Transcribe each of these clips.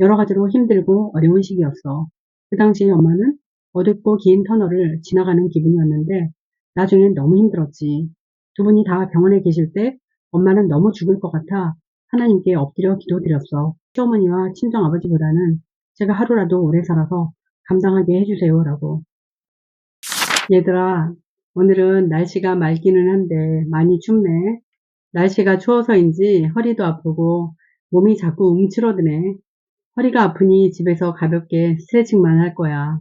여러 가지로 힘들고 어려운 시기였어. 그 당시에 엄마는 어둡고 긴 터널을 지나가는 기분이었는데 나중엔 너무 힘들었지. 두 분이 다 병원에 계실 때 엄마는 너무 죽을 것 같아 하나님께 엎드려 기도드렸어. 시어머니와 친정아버지보다는 제가 하루라도 오래 살아서 감당하게 해주세요라고. 얘들아, 오늘은 날씨가 맑기는 한데 많이 춥네. 날씨가 추워서인지 허리도 아프고 몸이 자꾸 움츠러드네. 허리가 아프니 집에서 가볍게 스트레칭만 할 거야.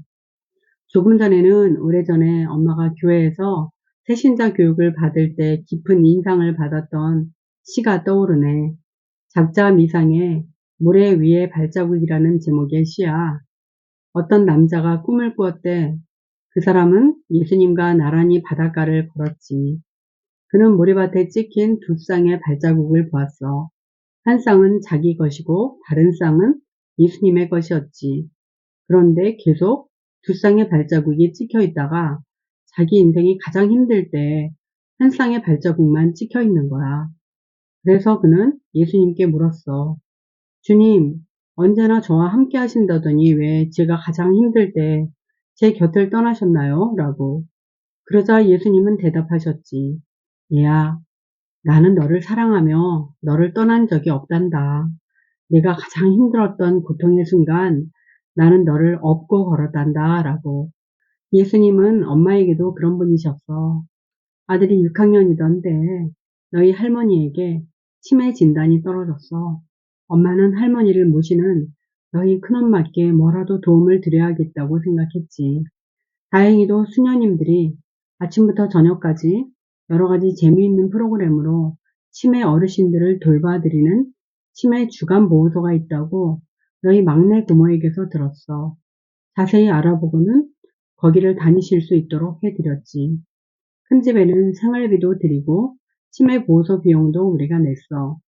조금 전에는 오래전에 엄마가 교회에서 새신자 교육을 받을 때 깊은 인상을 받았던 시가 떠오르네. 작자 미상의 모래 위에 발자국이라는 제목의 시야. 어떤 남자가 꿈을 꾸었대. 그 사람은 예수님과 나란히 바닷가를 걸었지. 그는 모래밭에 찍힌 두 쌍의 발자국을 보았어. 한 쌍은 자기 것이고 다른 쌍은 예수님의 것이었지. 그런데 계속 두 쌍의 발자국이 찍혀 있다가 자기 인생이 가장 힘들 때 한 쌍의 발자국만 찍혀 있는 거야. 그래서 그는 예수님께 물었어. 주님, 언제나 저와 함께 하신다더니 왜 제가 가장 힘들 때 제 곁을 떠나셨나요? 라고. 그러자 예수님은 대답하셨지. 얘야, 나는 너를 사랑하며 너를 떠난 적이 없단다. 내가 가장 힘들었던 고통의 순간 나는 너를 업고 걸었단다. 라고. 예수님은 엄마에게도 그런 분이셨어. 아들이 6학년이던데 너희 할머니에게 치매 진단이 떨어졌어. 엄마는 할머니를 모시는 너희 큰엄마께 뭐라도 도움을 드려야겠다고 생각했지. 다행히도 수녀님들이 아침부터 저녁까지 여러 가지 재미있는 프로그램으로 치매 어르신들을 돌봐드리는 치매 주간 보호소가 있다고 너희 막내 고모에게서 들었어. 자세히 알아보고는 거기를 다니실 수 있도록 해드렸지. 큰 집에는 생활비도 드리고 치매 보호소 비용도 우리가 냈어.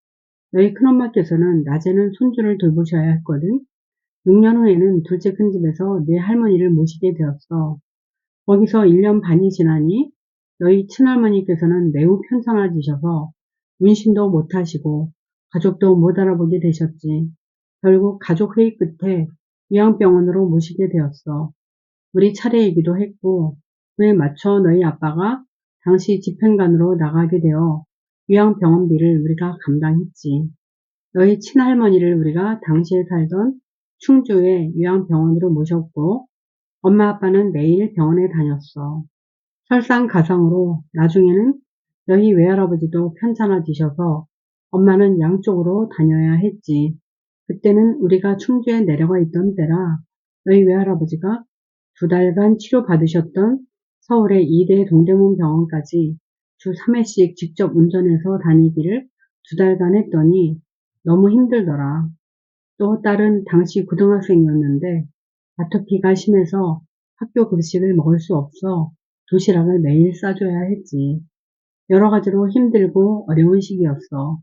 너희 큰엄마께서는 낮에는 손주를 돌보셔야 했거든. 6년 후에는 둘째 큰 집에서 내 할머니를 모시게 되었어. 거기서 1년 반이 지나니 너희 친할머니께서는 매우 편찮아지셔서 문신도 못하시고 가족도 못 알아보게 되셨지. 결국 가족 회의 끝에 요양병원으로 모시게 되었어. 우리 차례이기도 했고 그에 맞춰 너희 아빠가 당시 집행관으로 나가게 되어 요양병원비를 우리가 감당했지. 너희 친할머니를 우리가 당시에 살던 충주의 요양병원으로 모셨고 엄마 아빠는 매일 병원에 다녔어. 설상가상으로 나중에는 너희 외할아버지도 편찮아지셔서 엄마는 양쪽으로 다녀야 했지. 그때는 우리가 충주에 내려가 있던 때라 너희 외할아버지가 2달간 치료받으셨던 서울의 이대 동대문 병원까지 주 3회씩 직접 운전해서 다니기를 2달간 했더니 너무 힘들더라. 또 딸은 당시 고등학생이었는데 아토피가 심해서 학교 급식을 먹을 수 없어 도시락을 매일 싸줘야 했지. 여러 가지로 힘들고 어려운 시기였어.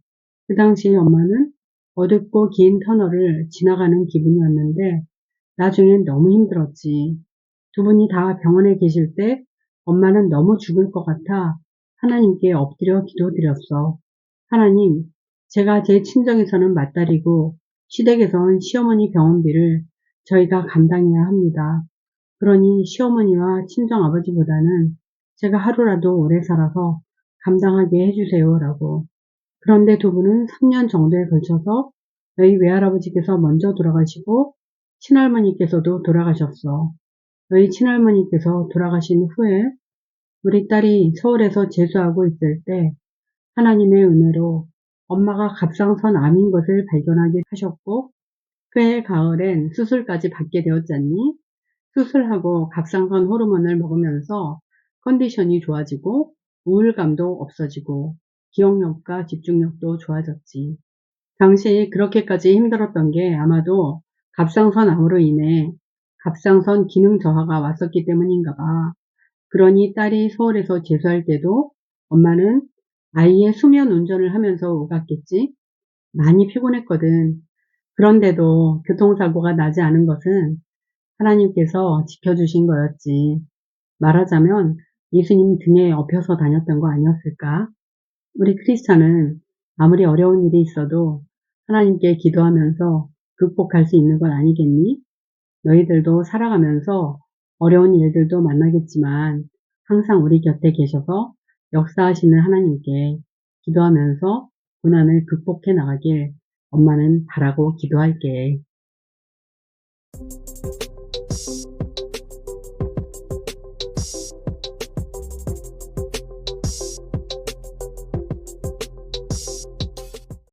그 당시에 엄마는 어둡고 긴 터널을 지나가는 기분이었는데 나중엔 너무 힘들었지. 두 분이 다 병원에 계실 때 엄마는 너무 죽을 것 같아 하나님께 엎드려 기도드렸어. 하나님, 제가 제 친정에서는 맏딸이고 시댁에선 시어머니 병원비를 저희가 감당해야 합니다. 그러니 시어머니와 친정아버지보다는 제가 하루라도 오래 살아서 감당하게 해주세요라고. 그런데 두 분은 3년 정도에 걸쳐서 너희 외할아버지께서 먼저 돌아가시고 친할머니께서도 돌아가셨어. 너희 친할머니께서 돌아가신 후에 우리 딸이 서울에서 재수하고 있을 때 하나님의 은혜로 엄마가 갑상선 암인 것을 발견하게 하셨고 그해 가을엔 수술까지 받게 되었잖니. 수술하고 갑상선 호르몬을 먹으면서 컨디션이 좋아지고 우울감도 없어지고 기억력과 집중력도 좋아졌지. 당시 그렇게까지 힘들었던 게 아마도 갑상선 암으로 인해 갑상선 기능 저하가 왔었기 때문인가 봐. 그러니 딸이 서울에서 재수할 때도 엄마는 아이의 수면 운전을 하면서 오갔겠지. 많이 피곤했거든. 그런데도 교통사고가 나지 않은 것은 하나님께서 지켜주신 거였지. 말하자면 예수님 등에 업혀서 다녔던 거 아니었을까? 우리 크리스찬은 아무리 어려운 일이 있어도 하나님께 기도하면서 극복할 수 있는 건 아니겠니? 너희들도 살아가면서 어려운 일들도 만나겠지만 항상 우리 곁에 계셔서 역사하시는 하나님께 기도하면서 고난을 극복해 나가길 엄마는 바라고 기도할게.